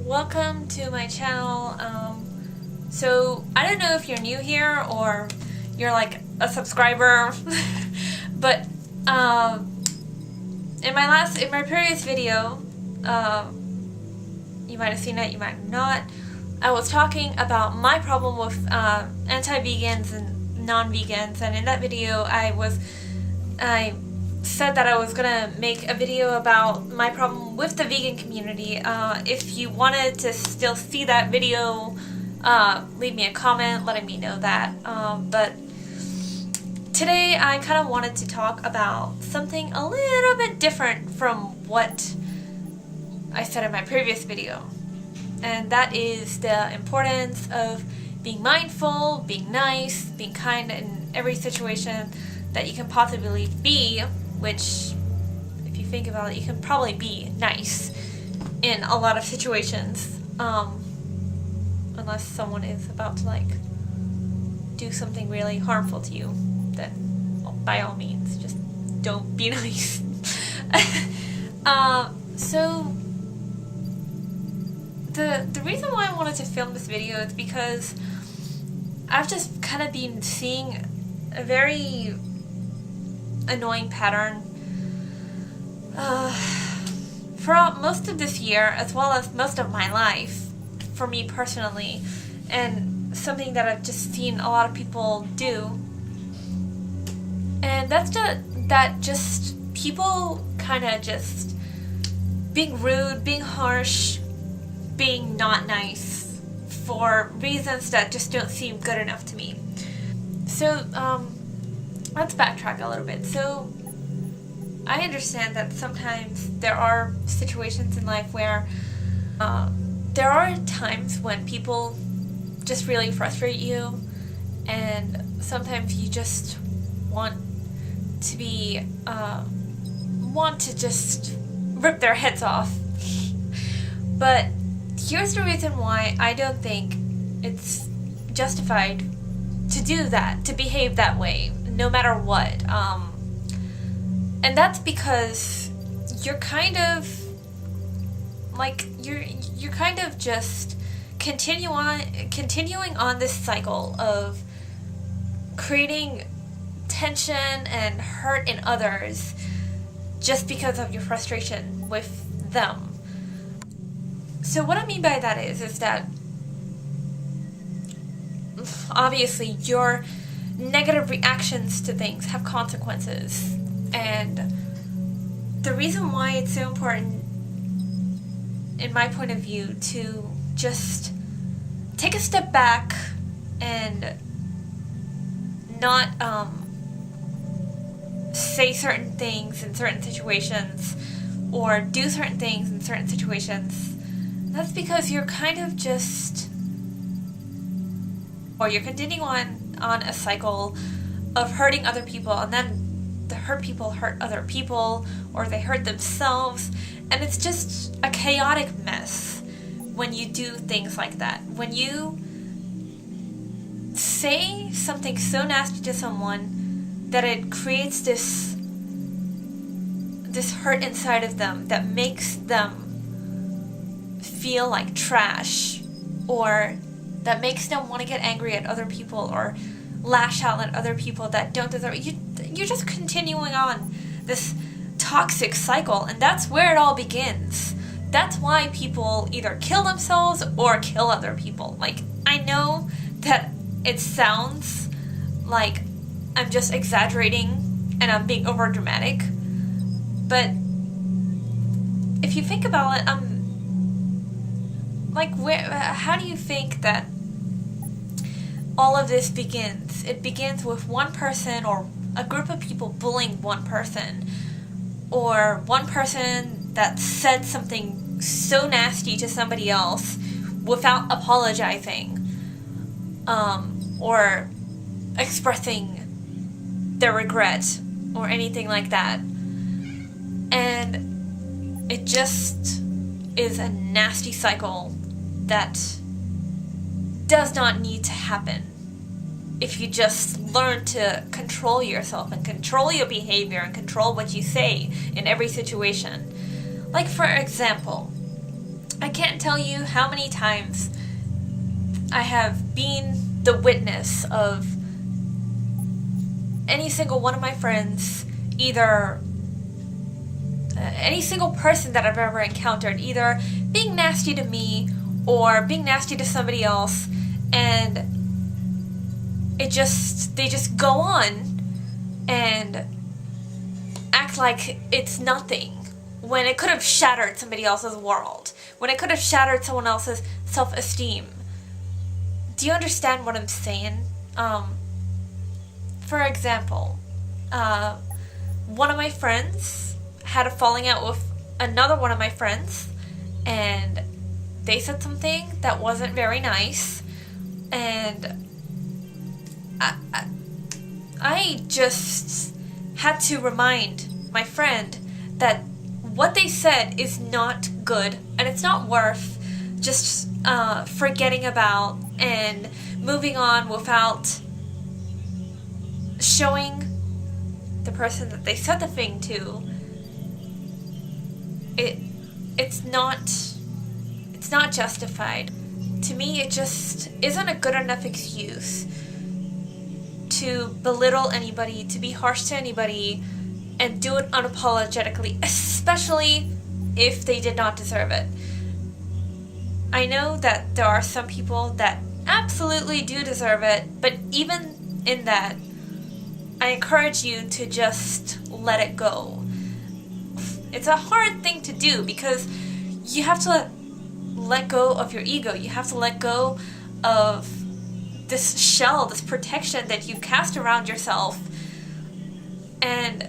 welcome to my channel. So I don't know if you're new here or you're like a subscriber, but in my previous video, you might have seen it, you might have not. I was talking about my problem with anti-vegans and non-vegans, and in that video I said that I was gonna make a video about my problem with the vegan community. If you wanted to still see that video, leave me a comment letting me know that. But today I kind of wanted to talk about something a little bit different from what I said in my previous video. And that is the importance of being mindful, being nice, being kind in every situation that you can possibly be, which, if you think about it, you can probably be nice in a lot of situations, unless someone is about to like do something really harmful to you, then by all means just don't be nice. So the reason why I wanted to film this video is because I've just kind of been seeing a very annoying pattern for most of this year, as well as most of my life, for me personally, and something that I've just seen a lot of people do. And that's just people kind of just being rude, being harsh, being not nice for reasons that just don't seem good enough to me. So let's backtrack a little bit. So I understand that sometimes there are situations in life where there are times when people just really frustrate you, and sometimes you just want to just rip their heads off. But here's the reason why I don't think it's justified to do that, to behave that way, no matter what. And that's because you're kind of like you're kind of just continuing on this cycle of creating tension and hurt in others just because of your frustration with them. So what I mean by that is that obviously your negative reactions to things have consequences, and the reason why it's so important, in my point of view, to just take a step back and not say certain things in certain situations or do certain things in certain situations, that's because you're kind of just, or you're continuing on a cycle of hurting other people, and then the hurt people hurt other people, or they hurt themselves, and it's just a chaotic mess when you do things like that. When you say something so nasty to someone that it creates this hurt inside of them that makes them feel like trash, or that makes them want to get angry at other people or lash out at other people that don't deserve it. You're just continuing on this toxic cycle, and that's where it all begins. That's why people either kill themselves or kill other people. Like, I know that it sounds like I'm just exaggerating and I'm being over dramatic, but if you think about it, how do you think that all of this begins? It begins with one person or a group of people bullying one person, or one person that said something so nasty to somebody else without apologizing, or expressing their regret or anything like that. And it just is a nasty cycle that does not need to happen if you just learn to control yourself and control your behavior and control what you say in every situation. Like, for example, I can't tell you how many times I have been the witness of any single one of my friends, either any single person that I've ever encountered, either being nasty to me or being nasty to somebody else, and they just go on and act like it's nothing when it could have shattered somebody else's world, when it could have shattered someone else's self-esteem. Do you understand what I'm saying? For example, one of my friends had a falling out with another one of my friends, and they said something that wasn't very nice, and I just had to remind my friend that what they said is not good, and it's not worth just forgetting about and moving on without showing the person that they said the thing to. It's not justified. To me, it just isn't a good enough excuse to belittle anybody, to be harsh to anybody, and do it unapologetically, especially if they did not deserve it. I know that there are some people that absolutely do deserve it, but even in that, I encourage you to just let it go. It's a hard thing to do because you have to let go of your ego. You have to let go of this shell, this protection that you cast around yourself, and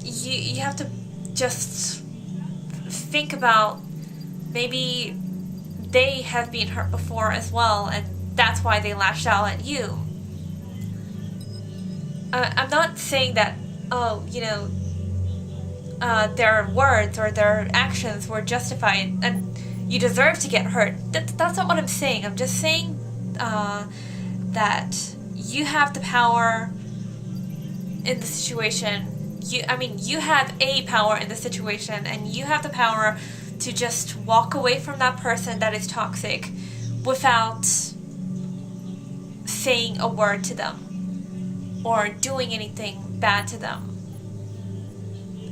you have to just think about maybe they have been hurt before as well, and that's why they lashed out at you. I'm not saying that, their words or their actions were justified and you deserve to get hurt. That's not what I'm saying. I'm just saying that you have the power in the situation. You have a power in the situation, and you have the power to just walk away from that person that is toxic without saying a word to them or doing anything bad to them.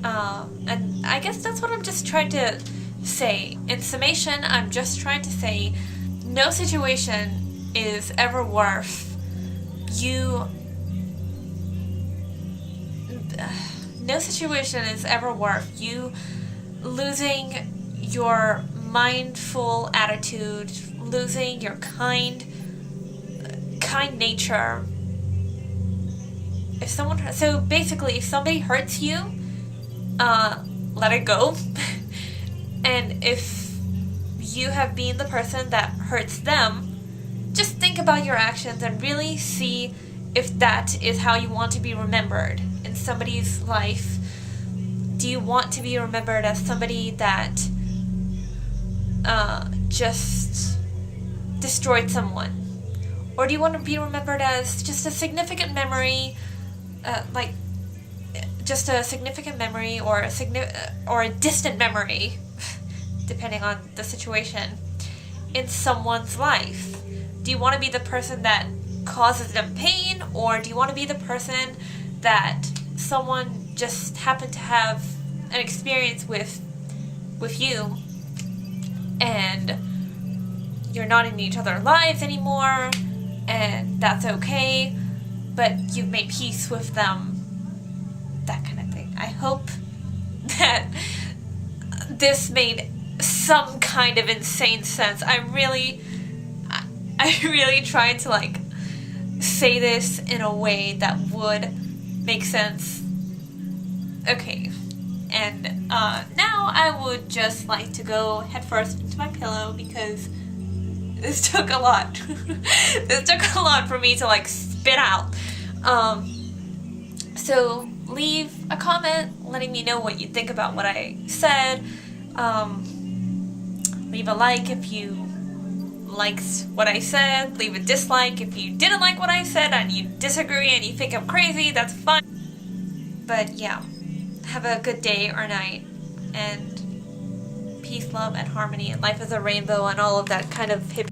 And I guess that's what I'm just trying to say. In summation, I'm just trying to say no situation is ever worth you. No situation is ever worth you losing your mindful attitude, losing your kind nature. So basically, if somebody hurts you, let it go. And if you have been the person that hurts them, just think about your actions and really see if that is how you want to be remembered in somebody's life. Do you want to be remembered as somebody that just destroyed someone? Or do you want to be remembered as just a significant memory, just a significant memory or a distant memory, depending on the situation, in someone's life? Do you want to be the person that causes them pain, or do you want to be the person that someone just happened to have an experience with you, and you're not in each other's lives anymore, and that's okay, but you've made peace with them? That kind of thing. I hope that this made some kind of insane sense. I really tried to say this in a way that would make sense. Okay, and now I would just like to go headfirst into my pillow because this took a lot. This took a lot for me to spit out. So leave a comment letting me know what you think about what I said. Leave a like if you liked what I said. Leave a dislike if you didn't like what I said and you disagree and you think I'm crazy. That's fine. But yeah, have a good day or night, and peace. peace, love, and harmony, and life is a rainbow, and all of that kind of hip